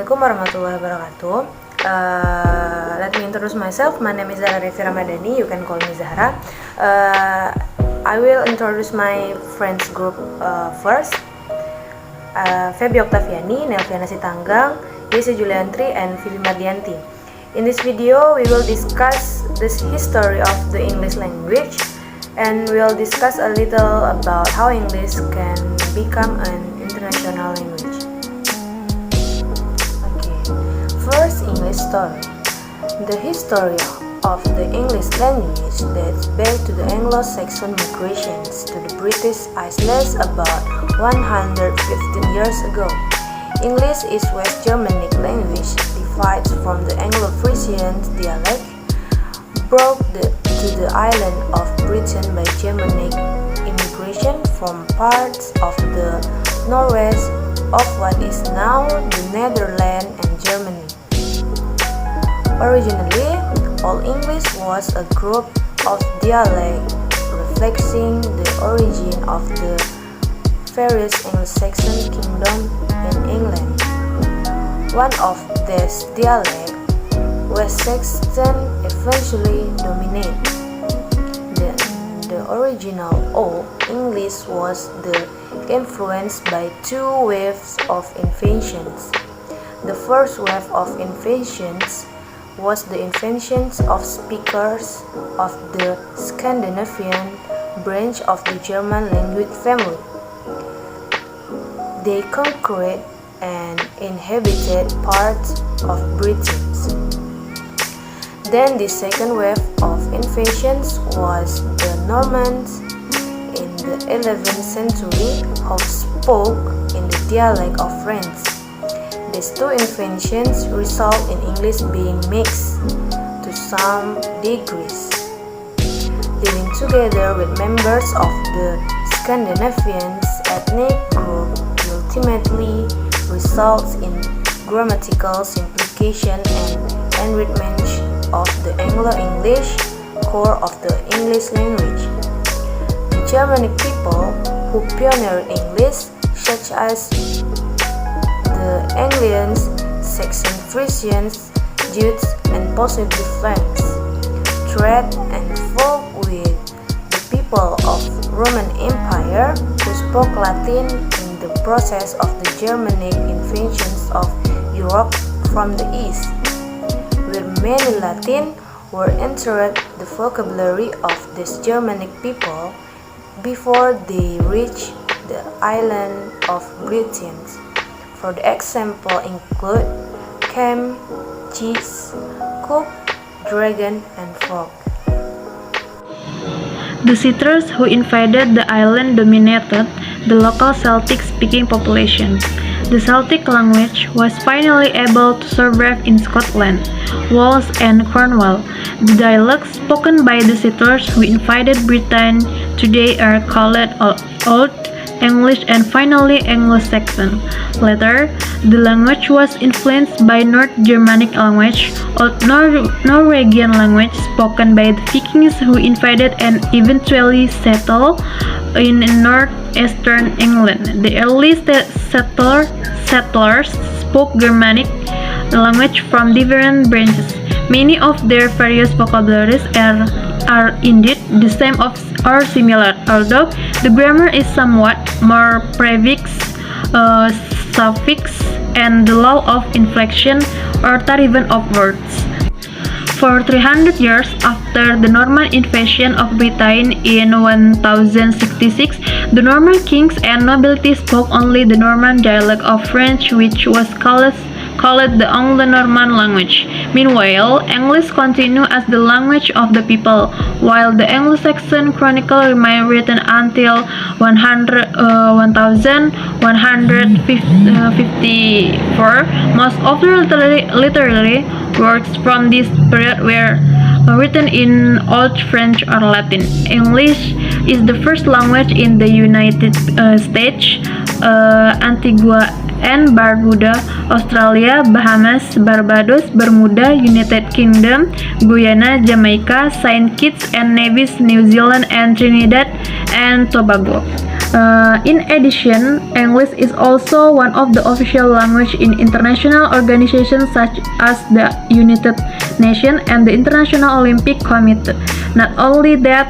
Assalamualaikum warahmatullahi wabarakatuh. Let me introduce myself. My name is Zahra Devi Ramadhani. You can call me Zahra. I will introduce my friends group first. Feby Oktaviani, Nelviana Sitanggang, Yesi Juliantri, and Vivi Mardianti. In this video, we will discuss the history of the English language, and we'll discuss a little about how English can become an international language. First, English story. The history of the English language dates back to the Anglo-Saxon migrations to the British Isles about 115 years ago. English is West Germanic language derived from the Anglo-Frisian dialect brought to the island of Britain by Germanic immigration from parts of the northwest of what is now the Netherlands and Germany. Originally, Old English was a group of dialects reflecting the origin of the various Anglo-Saxon kingdoms in England. One of these dialects, West Saxon, eventually dominated. The original Old English was influenced by two waves of inventions. The first wave of inventions was the inventions of speakers of the Scandinavian branch of the German language family. They conquered and inhabited parts of Britain. Then the second wave of inventions was the Normans in the 11th century who spoke in the dialect of France. These two inventions result in English being mixed to some degrees. Living together with members of the Scandinavian ethnic group ultimately results in grammatical simplification and enrichment of the Anglo-English core of the English language. The Germanic people who pioneered English, such as the Anglians, Saxon Frisians, Jutes, and possibly Franks, trade and fought with the people of Roman Empire who spoke Latin in the process of the Germanic invasions of Europe from the east, where many Latin were entered the vocabulary of these Germanic people before they reached the island of Britain. For the example include camp, cheese, cook, dragon, and frog. The settlers who invaded the island dominated the local Celtic-speaking population. The Celtic language was finally able to survive in Scotland, Wales, and Cornwall. The dialects spoken by the settlers who invaded Britain today are called Old English and finally Anglo-Saxon. Later, the language was influenced by North Germanic language, Old Norwegian language spoken by the Vikings who invaded and eventually settled in northeastern England. The early settlers spoke Germanic language from different branches. Many of their various vocabularies are indeed the same or similar, although the grammar is somewhat more prefix, suffix, and the law of inflection or even of words. For 300 years after the Norman invasion of Britain in 1066, the Norman kings and nobility spoke only the Norman dialect of French, which was called the Anglo-Norman language. Meanwhile, English continued as the language of the people, while the Anglo-Saxon Chronicle remained written until 1154. Most of the literary works from this period were written in Old French or Latin. English is the first language in the United States, Antigua and Barbuda, Australia, Bahamas, Barbados, Bermuda, United Kingdom, Guyana, Jamaica, Saint Kitts and Nevis, New Zealand, and Trinidad and Tobago. In addition, English is also one of the official languages in international organizations such as the United Nations and the International Olympic Committee. Not only that,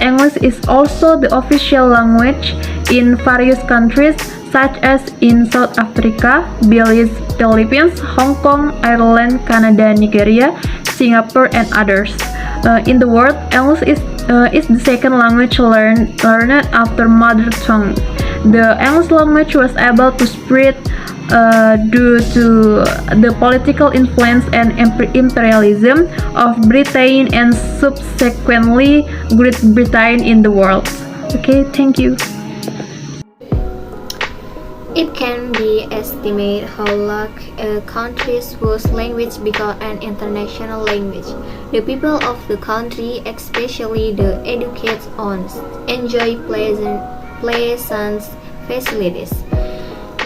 English is also the official language in various countries such as in South Africa, Belize, Philippines, Hong Kong, Ireland, Canada, Nigeria, Singapore, and others. In the world, English is the second language learned after mother tongue. The English language was able to spread due to the political influence and imperialism of Britain and subsequently Great Britain in the world. Okay, thank you. It can be estimated how large a country whose language become an international language. The people of the country, especially the educated ones, enjoy pleasant facilities.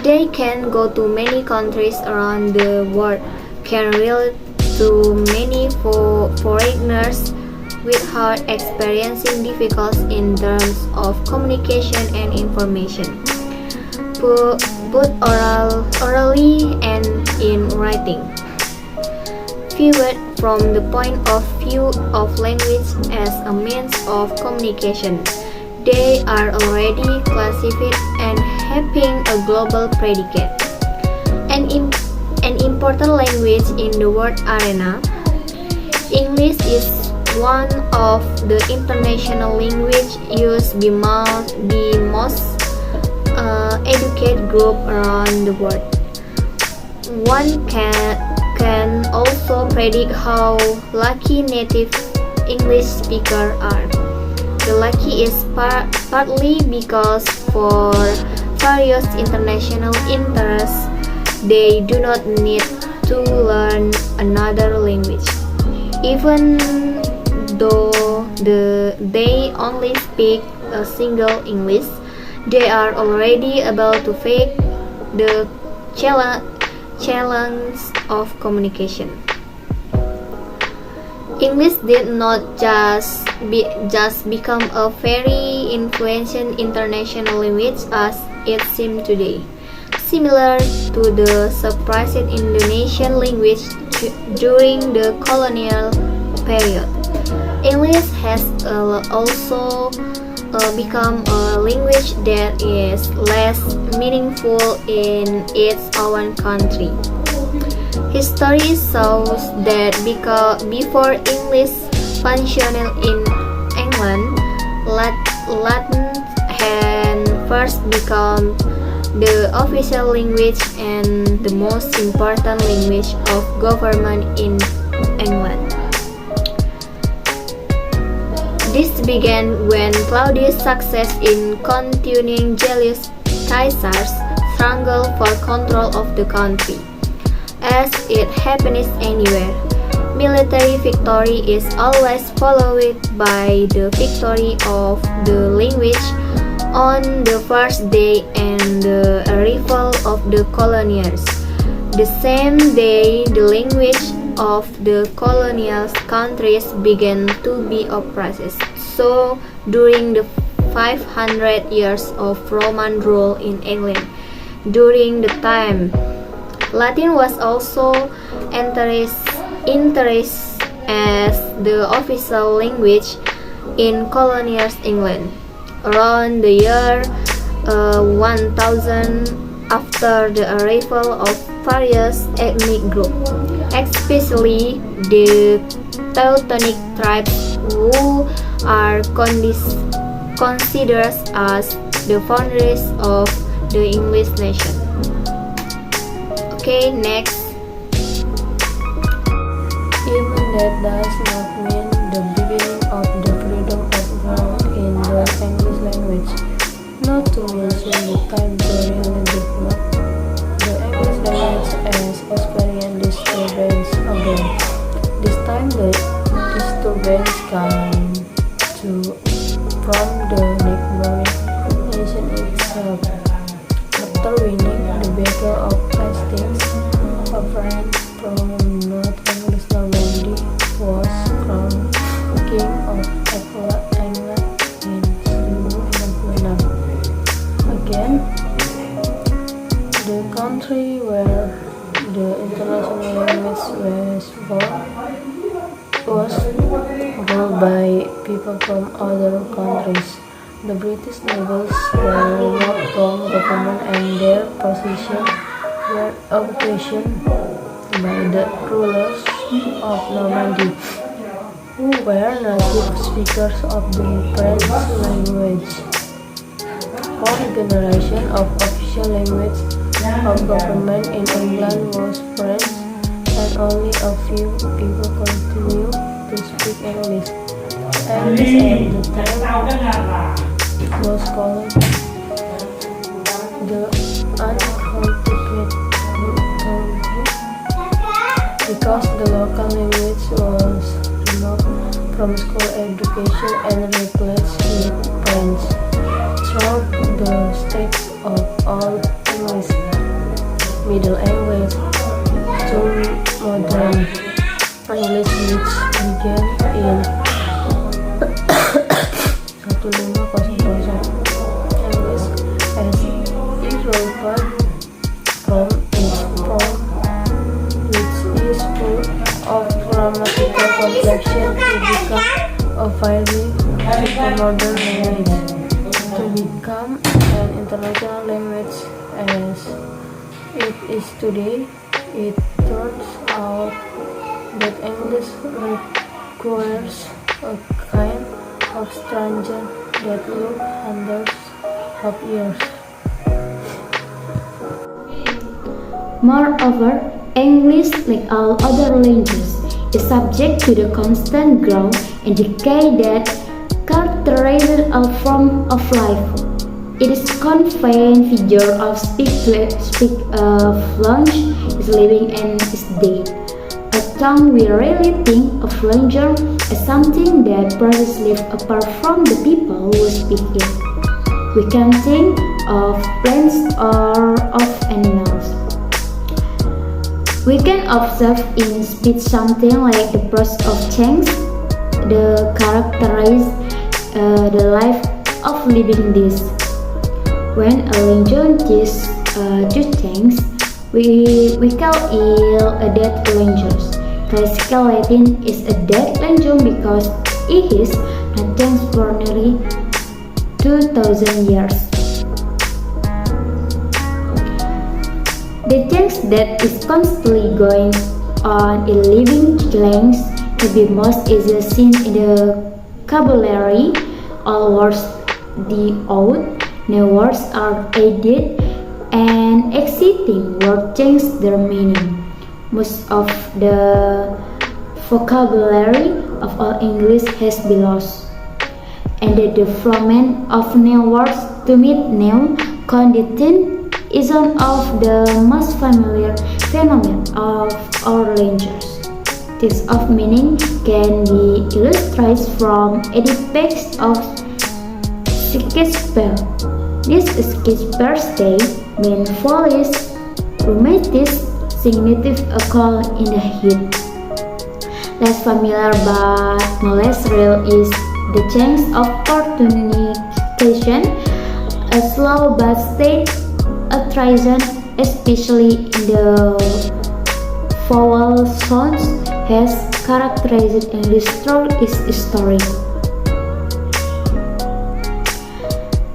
They can go to many countries around the world, can relate to many foreigners without experiencing difficulties in terms of communication and information, both orally and in writing. Viewed from the point of view of language as a means of communication, they are already classified and having a global predicate. An important language in the world arena, English is one of the international languages used by the most educated group around the world. One can also predict how lucky native English speakers are. The lucky is partly because for various international interests, they do not need to learn another language. Even though they only speak a single English, they are already able to face the challenge of communication. English did not just become a very influential international language as it seems today. Similar to the suppressed Indonesian language during the colonial period, English has also become a language that is less meaningful in its own country. History shows that before English functioned in England, Latin had first become the official language and the most important language of government in England. This began when Claudius' success in continuing Julius Caesar's struggle for control of the country. As it happens anywhere, military victory is always followed by the victory of the language on the first day and the arrival of the colonials. The same day, the language of the colonial countries began to be oppressed. So, during the 500 years of Roman rule in England, during the time, Latin was also entered as the official language in colonial England. Around the year 1000, after the arrival of various ethnic groups, especially the Teutonic tribes, who are considered as the founders of the English nation. Okay, next. Even that does not mean the beginning of the freedom of thought in the English language, not to mention the time during the development. The English language has experienced disturbance again. This time the disturbance comes from the neighboring nation itself. After winning the Battle of Hastings, a friend from North English Normandy was crowned King of England in 1666. country where the international language was ruled by people from other countries. The British nobles were not from government and their positions were occupied by the rulers of Normandy, who were native speakers of the French language. 4 generations of official language of government in England was French, and only a few people continue to speak English. English at the time was called the uncultivated tongue because the local language was removed from school education and replaced with French. Throughout the stages of Old English, Middle English, to Modern English, which began in 1500, English has evolved from its form, which is full of grammatical complexion, to become a very modern language. To become an international language as it is today, it turns out that English requires a kind of stranger that took hundreds of years. Moreover, English, like all other languages, is subject to the constant growth and decay that characterizes all forms of life. It is confined figure of lunch is living and is dead. A tongue we really think of language as something that processes live apart from the people who speak it. We can think of plants or of animals. We can observe in speech something like the process of change that characterize the life of living this. When a language is to change, we call it a dead language. Classical Latin is a dead language because it is not changed for nearly 2,000 years. The change that is constantly going on in living language can be most easily seen in the vocabulary. All words die out, new words are added, and existing words change their meaning. Most of the vocabulary of all English has been lost, and the development of new words to meet new conditions is one of the most familiar phenomena of our language. This of meaning can be illustrated from Oedipus of Shakespeare. This Shakespeare stay mean foolish, rheumatic, significant a cold in the heat. Less familiar but no less real is the change of pronunciation, a slow but steady transition, especially in the vowel sounds, has characterized English throughout its history.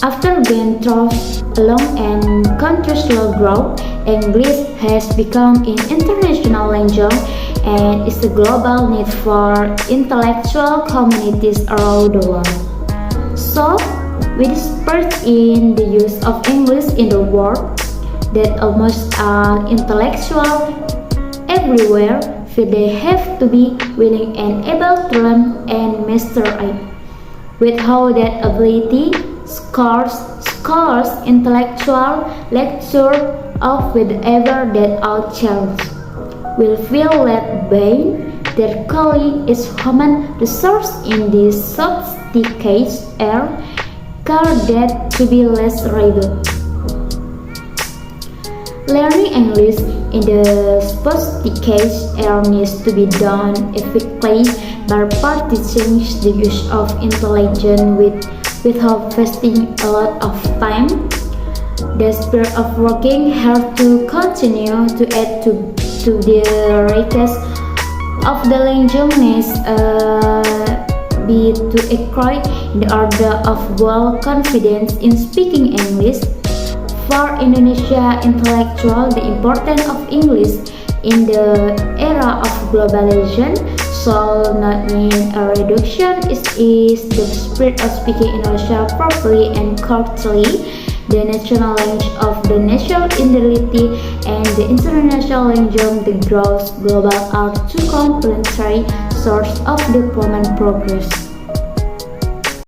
After going through a long and continuous growth, English has become an international language and is a global need for intellectual communities around the world. So, we disperse in the use of English in the world that almost all intellectuals everywhere feel they have to be willing and able to learn and master it. Without that ability, scholars, intellectual, lecturers of whatever that our chance will feel that being their calling is human resource in this sophisticated era that to be less rebel. Learning English in the sophisticated era needs to be done effectively by practicing the use of intelligence without wasting a lot of time. The spirit of working hard to continue to add to the riches of the language be to acquire the order of well confidence in speaking English. For Indonesia intellectual, the importance of English in the era of globalization shall not mean a reduction. It is the spirit of speaking Indonesia properly and correctly. The national language of the national identity and the international language, the growth global, are two complementary sources of development progress.